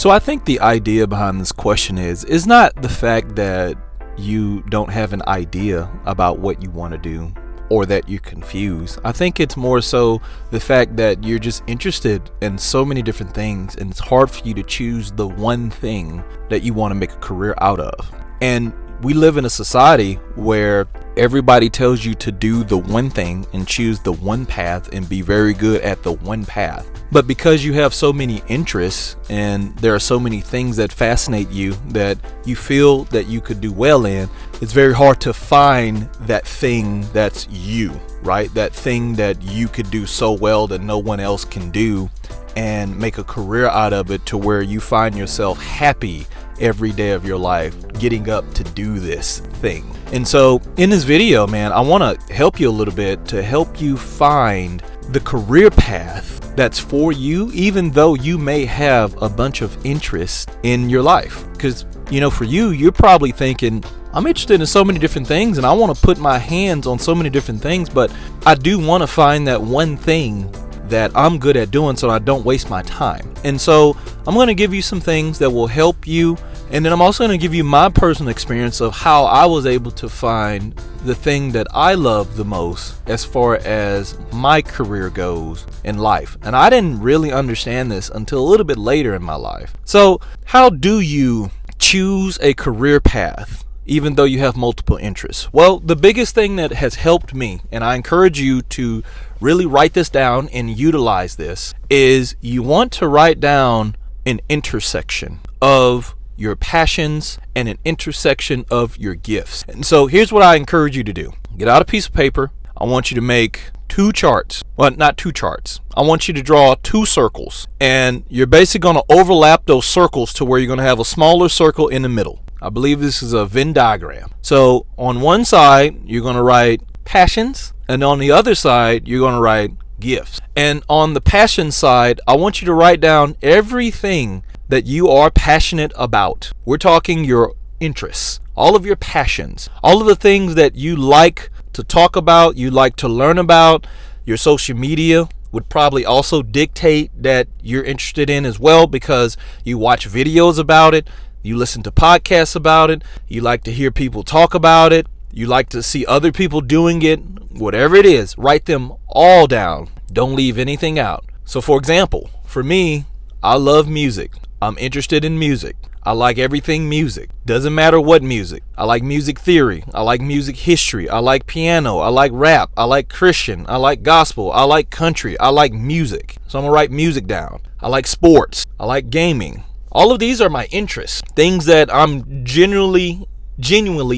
So I think the idea behind this question is not the fact that you don't have an idea about what you want to do or that you're confused. I think it's more so the fact that you're just interested in so many different things, and it's hard for you to choose the one thing that you want to make a career out of. And we live in a society where everybody tells you to do the one thing and choose the one path and be very good at the one path. But because you have so many interests and there are so many things that fascinate you that you feel that you could do well in, it's very hard to find that thing that's you, right? That thing that you could do so well that no one else can do, and make a career out of it to where you find yourself happy every day of your life getting up to do this thing. And so in this video, man, I want to help you a little bit to help you find the career path that's for you, even though you may have a bunch of interest in your life. Because, you know, for you, you're probably thinking, I'm interested in so many different things and I want to put my hands on so many different things, but I do want to find that one thing that I'm good at doing so I don't waste my time. And so I'm going to give you some things that will help you, and then I'm also going to give you my personal experience of how I was able to find the thing that I love the most as far as my career goes in life. And I didn't really understand this until a little bit later in my life. So how do you choose a career path even though you have multiple interests? Well, the biggest thing that has helped me, and I encourage you to really write this down and utilize this, is you want to write down an intersection of your passions and an intersection of your gifts. And so here's what I encourage you to do. Get out a piece of paper. I want you to make two charts. Well, not two charts. I want you to draw two circles, and you're basically going to overlap those circles to where you're going to have a smaller circle in the middle. I believe this is a Venn diagram. So on one side, you're going to write passions, and on the other side, you're going to write gifts. And on the passion side, I want you to write down everything that you are passionate about. We're talking your interests, all of your passions, all of the things that you like to talk about, you like to learn about. Your social media would probably also dictate that you're interested in as well, because you watch videos about it, you listen to podcasts about it, you like to hear people talk about it, you like to see other people doing it. Whatever it is, write them all down. Don't leave anything out. So for example, for me, I love music. I'm interested in music. I like everything music. Doesn't matter what music. I like music theory. I like music history. I like piano. I like rap. I like Christian. I like gospel. I like country. I like music. So I'm going to write music down. I like sports. I like gaming. All of these are my interests. Things that I'm genuinely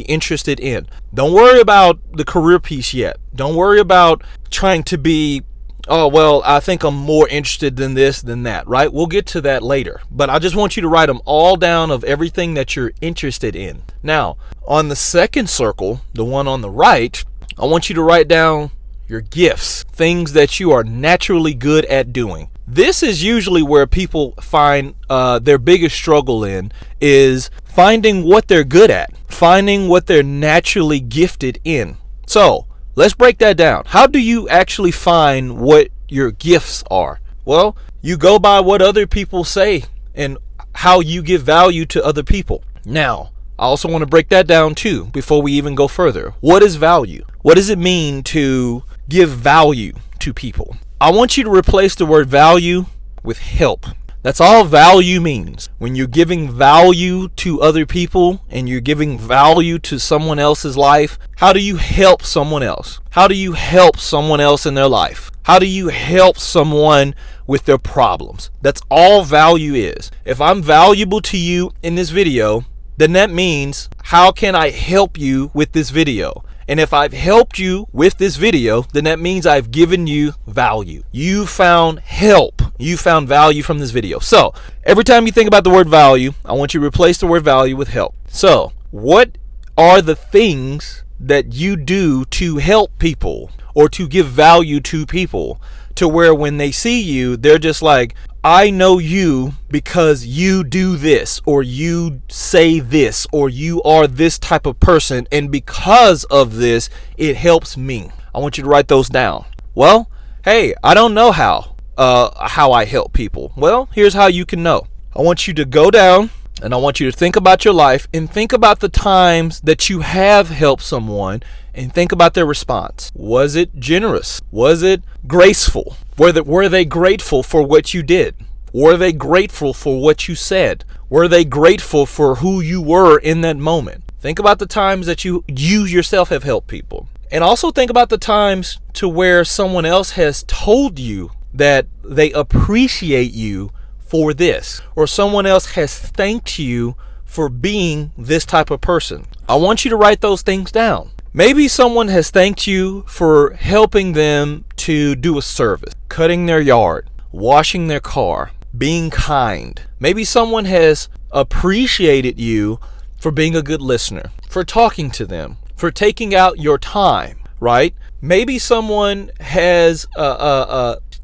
interested in. Don't worry about the career piece yet. Don't worry about trying to be, oh, well, I think I'm more interested than this than that, right? We'll get to that later. But I just want you to write them all down of everything that you're interested in. Now, on the second circle, the one on the right, I want you to write down your gifts, things that you are naturally good at doing. This is usually where people find their biggest struggle in, is finding what they're good at, finding what they're naturally gifted in. So let's break that down. How do you actually find what your gifts are? Well, you go by what other people say and how you give value to other people. Now, I also want to break that down too before we even go further. What is value? What does it mean to give value to people? I want you to replace the word value with help. That's all value means. When you're giving value to other people and you're giving value to someone else's life, how do you help someone else? How do you help someone else in their life? How do you help someone with their problems? That's all value is. If I'm valuable to you in this video, then that means, how can I help you with this video? And if I've helped you with this video, then that means I've given you value. You found help. You found value from this video. So every time you think about the word value, I want you to replace the word value with help. So what are the things that you do to help people or to give value to people, to where when they see you, they're just like, I know you because you do this, or you say this, or you are this type of person, and because of this, it helps me. I want you to write those down. Well, hey, I don't know how I help people. Well, here's how you can know. I want you to go down and I want you to think about your life and think about the times that you have helped someone and think about their response. Was it generous? Was it graceful? Were they grateful for what you did? Were they grateful for what you said? Were they grateful for who you were in that moment? Think about the times that you yourself have helped people. And also think about the times to where someone else has told you that they appreciate you for this, or someone else has thanked you for being this type of person. I want you to write those things down. Maybe someone has thanked you for helping them to do a service, cutting their yard, washing their car, being kind. Maybe someone has appreciated you for being a good listener, for talking to them, for taking out your time, right? Maybe someone has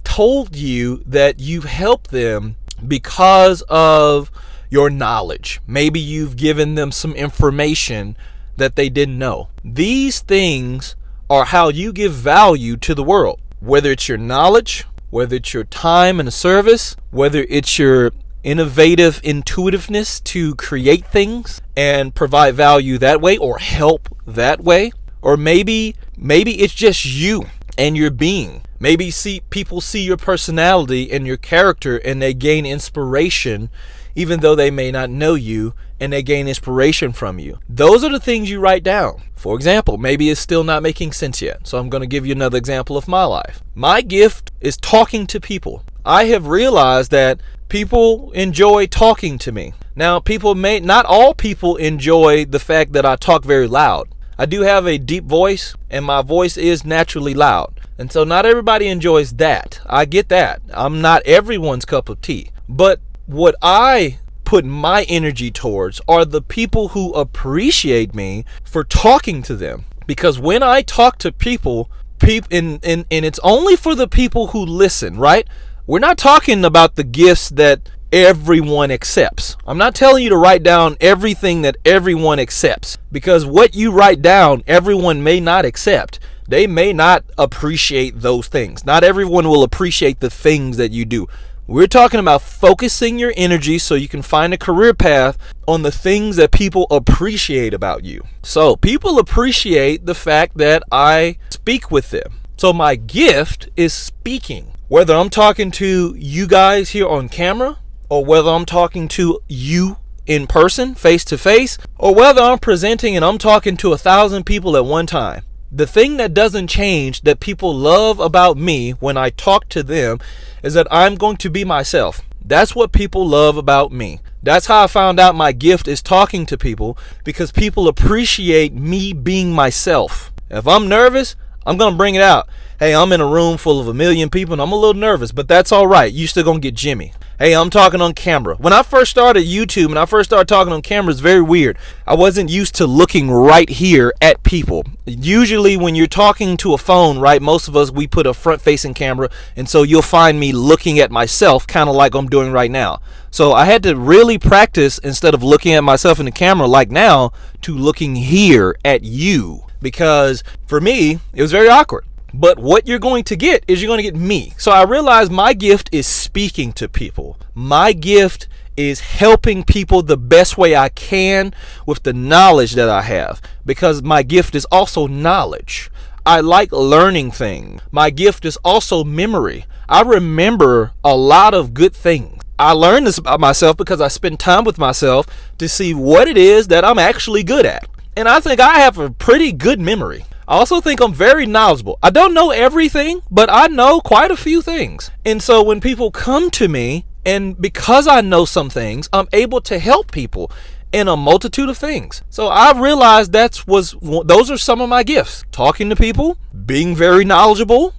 told you that you've helped them because of your knowledge. Maybe you've given them some information that they didn't know. These things are how you give value to the world, whether it's your knowledge, whether it's your time and service, whether it's your innovative intuitiveness to create things and provide value that way or help that way. Or maybe it's just you and your being. Maybe people see your personality and your character and they gain inspiration even though they may not know you, and they gain inspiration from you. Those are the things you write down. For example, maybe it's still not making sense yet, so I'm going to give you another example of my life. My gift is talking to people. I have realized that people enjoy talking to me. Now, not all people enjoy the fact that I talk very loud. I do have a deep voice, and my voice is naturally loud. And so not everybody enjoys that. I get that. I'm not everyone's cup of tea. But what I put my energy towards are the people who appreciate me for talking to them. Because when I talk to people, and it's only for the people who listen, right? We're not talking about the gifts that everyone accepts. I'm not telling you to write down everything that everyone accepts, because what you write down, everyone may not accept. They may not appreciate those things. Not everyone will appreciate the things that you do. We're talking about focusing your energy so you can find a career path on the things that people appreciate about you. So people appreciate the fact that I speak with them. So my gift is speaking. Whether I'm talking to you guys here on camera, or whether I'm talking to you in person, face to face, or whether I'm presenting and I'm talking to 1,000 people at one time. The thing that doesn't change, that people love about me when I talk to them, is that I'm going to be myself. That's what people love about me. That's how I found out my gift is talking to people, because people appreciate me being myself. If I'm nervous, I'm going to bring it out. Hey, I'm in a room full of 1 million people and I'm a little nervous, but that's all right. You still going to get Jimmie. Hey, I'm talking on camera. When I first started YouTube and I first started talking on camera, it's very weird. I wasn't used to looking right here at people. Usually when you're talking to a phone, right, most of us, we put a front-facing camera, and so you'll find me looking at myself kind of like I'm doing right now. So I had to really practice, instead of looking at myself in the camera like now, to looking here at you, because for me, it was very awkward. But what you're going to get is you're going to get me. So I realized my gift is speaking to people. My gift is helping people the best way I can with the knowledge that I have, because my gift is also knowledge. I like learning things. My gift is also memory. I remember a lot of good things. I learned this about myself because I spend time with myself to see what it is that I'm actually good at. And I think I have a pretty good memory. I also think I'm very knowledgeable. I don't know everything, but I know quite a few things. And so when people come to me, and because I know some things, I'm able to help people in a multitude of things. So I realized those are some of my gifts. Talking to people, being very knowledgeable,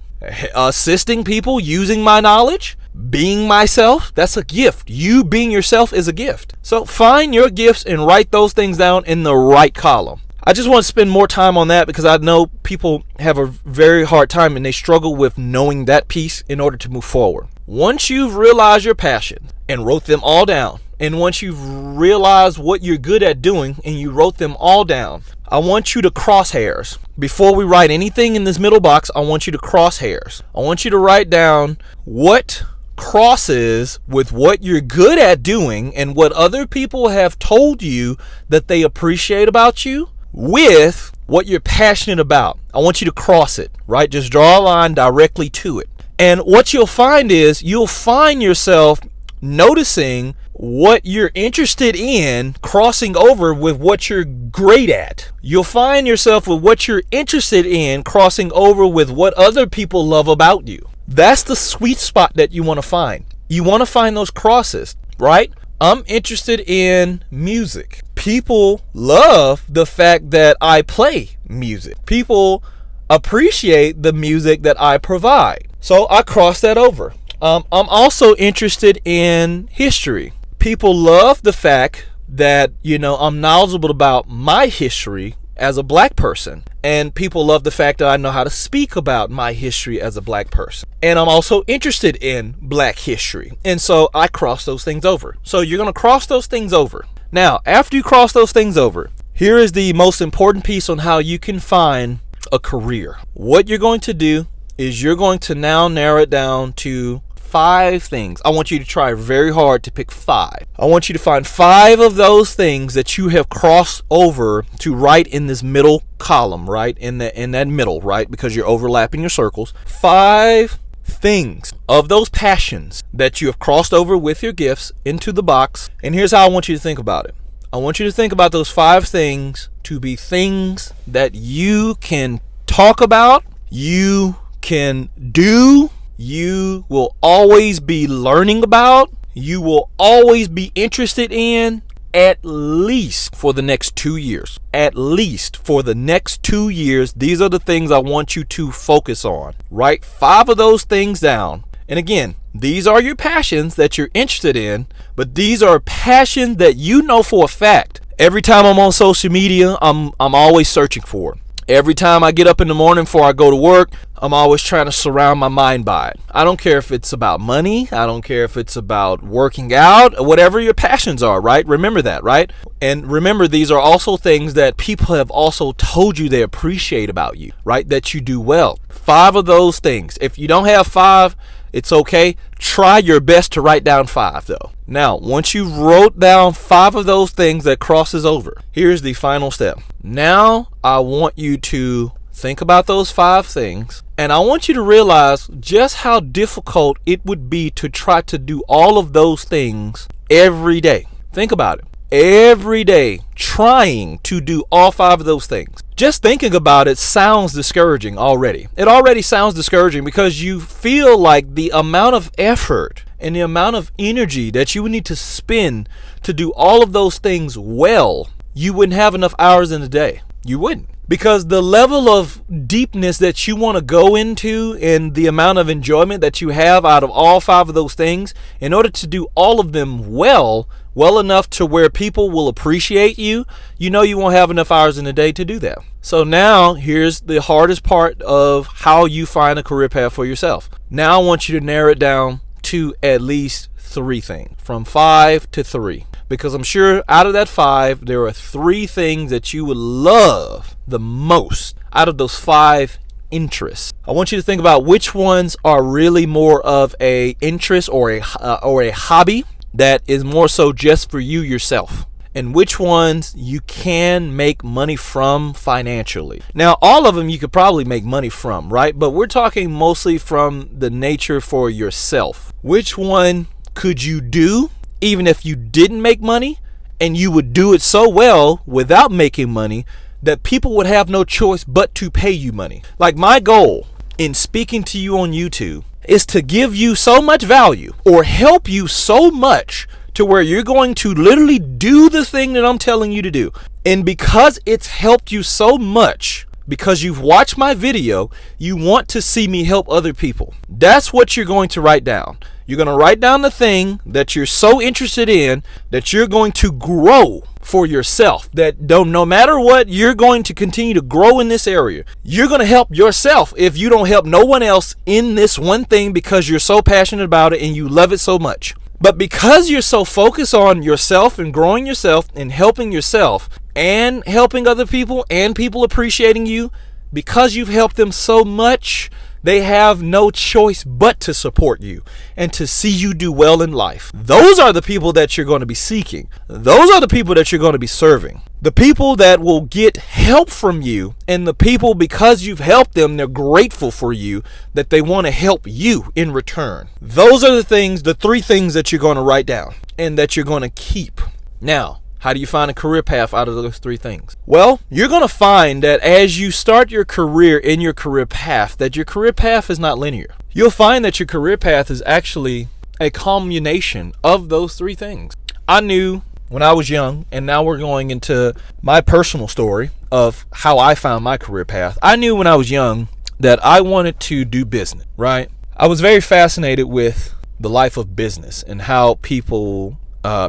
assisting people using my knowledge, being myself. That's a gift. You being yourself is a gift. So find your gifts and write those things down in the right column. I just want to spend more time on that because I know people have a very hard time and they struggle with knowing that piece in order to move forward. Once you've realized your passion and wrote them all down, and once you've realized what you're good at doing and you wrote them all down, I want you to cross hairs. Before we write anything in this middle box, I want you to cross hairs. I want you to write down what crosses with what you're good at doing and what other people have told you that they appreciate about you with what you're passionate about. I want you to cross it, right? Just draw a line directly to it. And what you'll find is you'll find yourself noticing what you're interested in crossing over with what you're great at. You'll find yourself with what you're interested in crossing over with what other people love about you. That's the sweet spot that you want to find. You want to find those crosses, right? I'm interested in music. People love the fact that I play music. People appreciate the music that I provide. So I cross that over. I'm also interested in history. People love the fact that, I'm knowledgeable about my history as a black person. And people love the fact that I know how to speak about my history as a black person. And I'm also interested in black history. And so I cross those things over. So you're going to cross those things over. Now, after you cross those things over, here is the most important piece on how you can find a career. What you're going to do is you're going to now narrow it down to 5 things. I want you to try very hard to pick 5. I want you to find 5 of those things that you have crossed over to right in this middle column, right? In that middle, right? Because you're overlapping your circles. 5 things of those passions that you have crossed over with your gifts into the box. And here's how I want you to think about it. I want you to think about those 5 things to be things that you can talk about, you can do, you will always be learning about, you will always be interested in, at least for the next 2 years. At least for the next 2 years, these are the things I want you to focus on. Write 5 of those things down. And again, these are your passions that you're interested in, but these are passions that you know for a fact. Every time I'm on social media, I'm always searching for it. Every time I get up in the morning before I go to work, I'm always trying to surround my mind by it. I don't care if it's about money. I don't care if it's about working out, or whatever your passions are, right? Remember that, right? And remember, these are also things that people have also told you they appreciate about you, right? That you do well. 5 of those things. If you don't have 5, it's okay. Try your best to write down 5 though. Now, once you've wrote down 5 of those things that crosses over, here's the final step. Now, I want you to think about those 5 things, and I want you to realize just how difficult it would be to try to do all of those things every day. Think about it. Every day, trying to do all 5 of those things. Just thinking about it sounds discouraging already. It already sounds discouraging because you feel like the amount of effort and the amount of energy that you would need to spend to do all of those things well, you wouldn't have enough hours in a day. You wouldn't. Because the level of deepness that you want to go into and the amount of enjoyment that you have out of all 5 of those things, in order to do all of them well enough to where people will appreciate you, you won't have enough hours in a day to do that. So now here's the hardest part of how you find a career path for yourself. Now I want you to narrow it down to at least 3 things, from 5 to 3. Because I'm sure out of that 5, there are 3 things that you would love the most out of those 5 interests. I want you to think about which ones are really more of a interest or a hobby that is more so just for you yourself, and which ones you can make money from financially. Now, all of them you could probably make money from, right? But we're talking mostly from the nature for yourself. Which one could you do even if you didn't make money, and you would do it so well without making money that people would have no choice but to pay you money? Like, my goal in speaking to you on YouTube is to give you so much value or help you so much to where you're going to literally do the thing that I'm telling you to do. And because it's helped you so much, because you've watched my video, you want to see me help other people. That's what you're going to write down. You're going to write down the thing that you're so interested in that you're going to grow for yourself. That no matter what, you're going to continue to grow in this area. You're going to help yourself if you don't help no one else in this one thing, because you're so passionate about it and you love it so much. But because you're so focused on yourself and growing yourself and helping yourself and helping other people and people appreciating you, because you've helped them so much, They have no choice but to support you and to see you do well in life. Those are the people that you're going to be seeking. Those are the people that you're going to be serving. The people that will get help from you, and the people, because you've helped them, they're grateful for you, that they want to help you in return. Those are the three things that you're going to write down and that you're going to keep. Now, how do you find a career path out of those three things? Well, you're going to find that as you start your career in your career path, that your career path is not linear. You'll find that your career path is actually a combination of those three things. I knew when I was young, and now we're going into my personal story of how I found my career path. I knew when I was young that I wanted to do business, right? I was very fascinated with the life of business and how people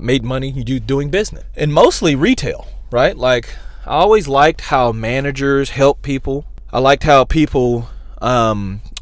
made money doing business, and mostly retail, right? Like, I always liked how managers help people. I liked how people,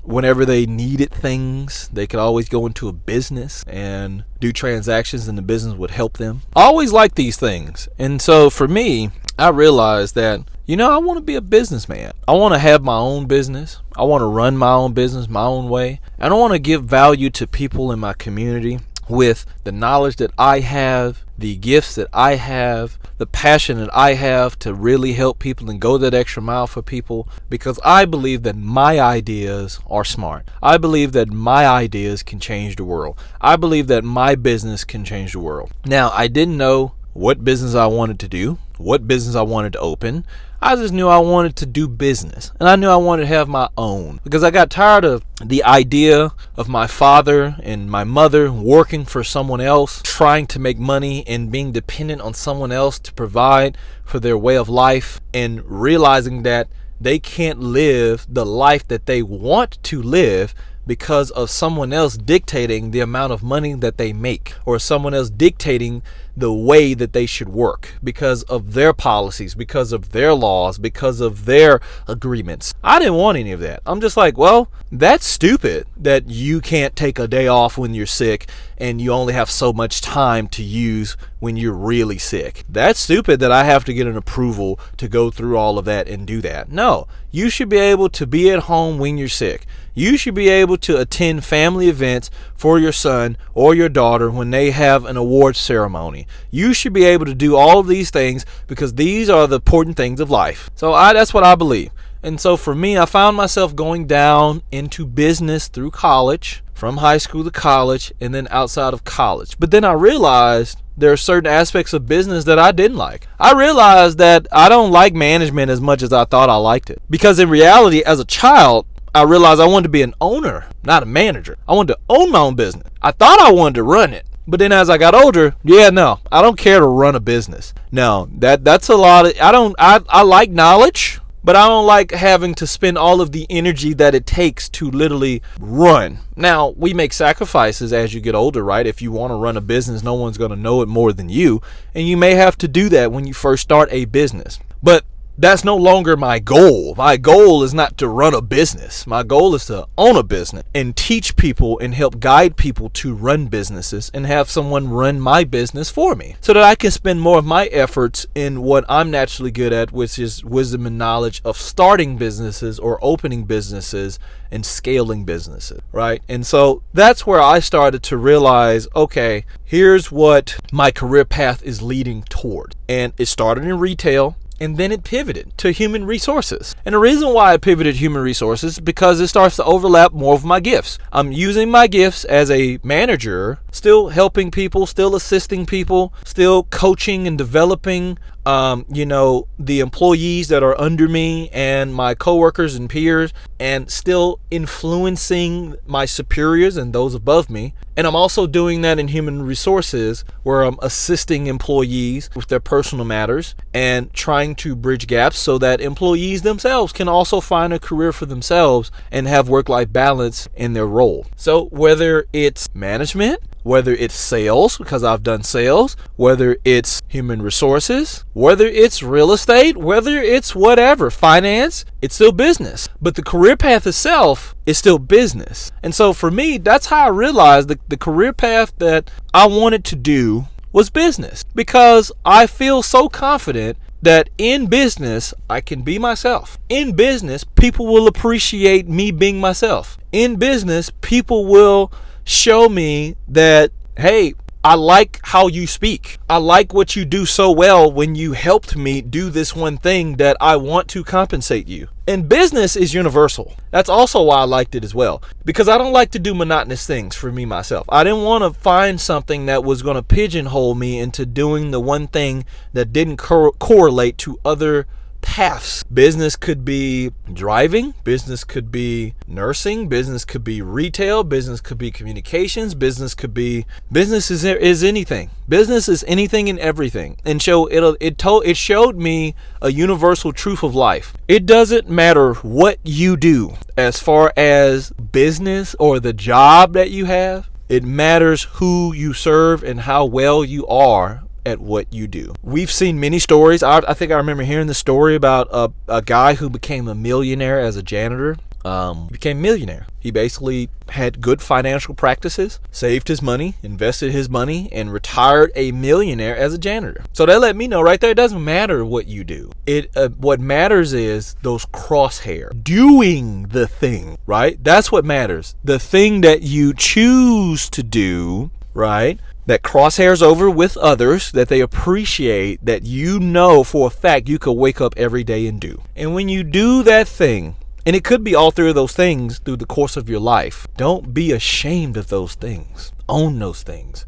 whenever they needed things, they could always go into a business and do transactions and the business would help them. I always liked these things. And so for me, I realized that, I want to be a businessman. I want to have my own business. I want to run my own business my own way. And I want to give value to people in my community with the knowledge that I have, the gifts that I have, the passion that I have to really help people and go that extra mile for people, because I believe that my ideas are smart. I believe that my ideas can change the world. I believe that my business can change the world. Now, I didn't know what business I wanted to do, what business I wanted to open. I just knew I wanted to do business, and I knew I wanted to have my own, because I got tired of the idea of my father and my mother working for someone else, trying to make money and being dependent on someone else to provide for their way of life, and realizing that they can't live the life that they want to live because of someone else dictating the amount of money that they make, or someone else dictating the way that they should work because of their policies, because of their laws, because of their agreements. I didn't want any of that. I'm just like, well, that's stupid that you can't take a day off when you're sick and you only have so much time to use when you're really sick. That's stupid that I have to get an approval to go through all of that and do that. No, you should be able to be at home when you're sick. You should be able to attend family events for your son or your daughter when they have an award ceremony. You should be able to do all of these things because these are the important things of life. So that's what I believe. And so for me, I found myself going down into business through college, from high school to college, and then outside of college. But then I realized there are certain aspects of business that I didn't like. I realized that I don't like management as much as I thought I liked it. Because in reality, as a child, I realized I wanted to be an owner, not a manager. I wanted to own my own business. I thought I wanted to run it. But then as I got older, I don't care to run a business. No, that's a lot of, I like knowledge, but I don't like having to spend all of the energy that it takes to literally run. Now, we make sacrifices as you get older, right? If you want to run a business, no one's going to know it more than you. And you may have to do that when you first start a business. But that's no longer my goal. My goal is not to run a business. My goal is to own a business and teach people and help guide people to run businesses and have someone run my business for me so that I can spend more of my efforts in what I'm naturally good at, which is wisdom and knowledge of starting businesses or opening businesses and scaling businesses, right? And so that's where I started to realize, okay, here's what my career path is leading toward. And it started in retail. And then it pivoted to human resources. And the reason why I pivoted human resources is because it starts to overlap more of my gifts. I'm using my gifts as a manager, still helping people, still assisting people, still coaching and developing the employees that are under me and my coworkers and peers, and still influencing my superiors and those above me. And I'm also doing that in human resources, where I'm assisting employees with their personal matters and trying to bridge gaps so that employees themselves can also find a career for themselves and have work-life balance in their role. So whether it's management, whether it's sales, because I've done sales, whether it's human resources, whether it's real estate, whether it's whatever, finance, it's still business. But the career path itself is still business. And so for me, that's how I realized the career path that I wanted to do was business, because I feel so confident that in business, I can be myself. In business, people will appreciate me being myself. In business, people will show me that, hey, I like how you speak. I like what you do so well when you helped me do this one thing that I want to compensate you. And business is universal. That's also why I liked it as well. Because I don't like to do monotonous things for me myself. I didn't want to find something that was going to pigeonhole me into doing the one thing that didn't correlate to other paths. Business could be driving, business could be nursing, business could be retail, business could be communications, business is anything. Business is anything and everything. And so it showed me a universal truth of life. It doesn't matter what you do as far as business or the job that you have. It matters who you serve and how well you are at what you do. We've seen many stories. I think I remember hearing the story about a guy who became a millionaire as a janitor. He became a millionaire. He basically had good financial practices, saved his money, invested his money, and retired a millionaire as a janitor. So that let me know right there, it doesn't matter what you do. What matters is those crosshair, doing the thing, right? That's what matters. The thing that you choose to do, right? That crosshairs over with others, that they appreciate, that you know for a fact you could wake up every day and do. And when you do that thing, and it could be all three of those things through the course of your life, don't be ashamed of those things. Own those things.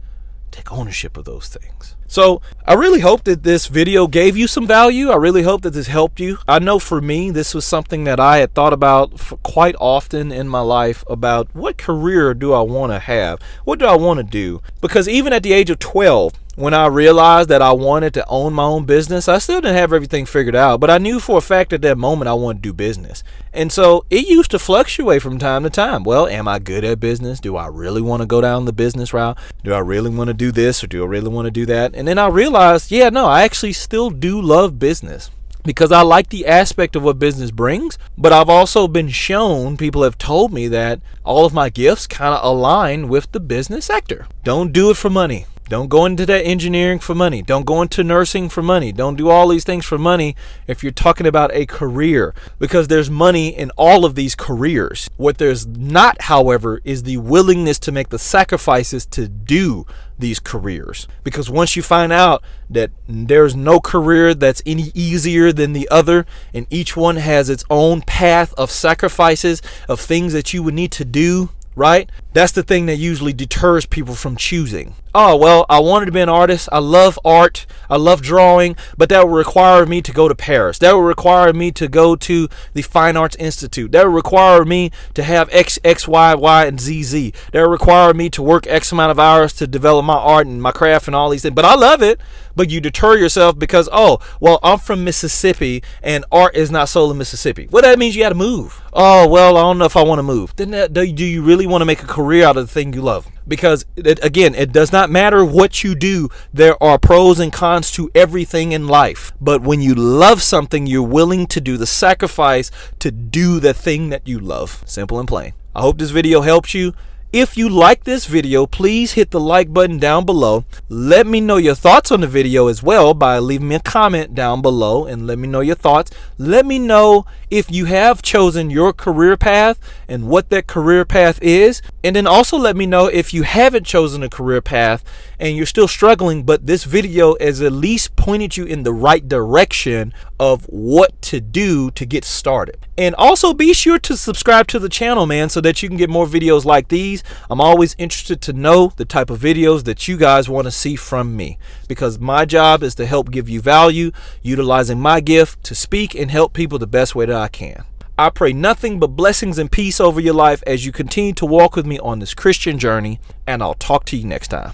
Take ownership of those things. So I really hope that this video gave you some value. I really hope that this helped you. I know for me, this was something that I had thought about for quite often in my life, about what career do I want to have? What do I want to do? Because even at the age of 12, when I realized that I wanted to own my own business, I still didn't have everything figured out, but I knew for a fact at that moment I wanted to do business. And so it used to fluctuate from time to time. Well, am I good at business? Do I really want to go down the business route? Do I really want to do this, or do I really want to do that? And then I realized, yeah, no, I actually still do love business, because I like the aspect of what business brings. But I've also been shown, people have told me that all of my gifts kind of align with the business sector. Don't do it for money. Don't go into that engineering for money. Don't go into nursing for money. Don't do all these things for money if you're talking about a career, because there's money in all of these careers. What there's not, however, is the willingness to make the sacrifices to do these careers. Because once you find out that there's no career that's any easier than the other, and each one has its own path of sacrifices, of things that you would need to do, right? That's the thing that usually deters people from choosing. Oh, well, I wanted to be an artist. I love art. I love drawing, but that would require me to go to Paris. That would require me to go to the Fine Arts Institute. That would require me to have X, Y, Y, and Z. That would require me to work X amount of hours to develop my art and my craft and all these things. But I love it. But you deter yourself because, oh, well, I'm from Mississippi and art is not sold in Mississippi. Well, that means you got to move. Oh, well, I don't know if I want to move. Then do you really want to make a career out of the thing you love? Because, again, it does not matter what you do. There are pros and cons to everything in life. But when you love something, you're willing to do the sacrifice to do the thing that you love. Simple and plain. I hope this video helps you. If you like this video, please hit the like button down below. Let me know your thoughts on the video as well by leaving me a comment down below, and let me know your thoughts. Let me know if you have chosen your career path and what that career path is. And then also let me know if you haven't chosen a career path and you're still struggling, but this video has at least pointed you in the right direction of what to do to get started. And also be sure to subscribe to the channel, man, so that you can get more videos like these. I'm always interested to know the type of videos that you guys want to see from me, because my job is to help give you value, utilizing my gift to speak and help people the best way that I can. I pray nothing but blessings and peace over your life as you continue to walk with me on this Christian journey, and I'll talk to you next time.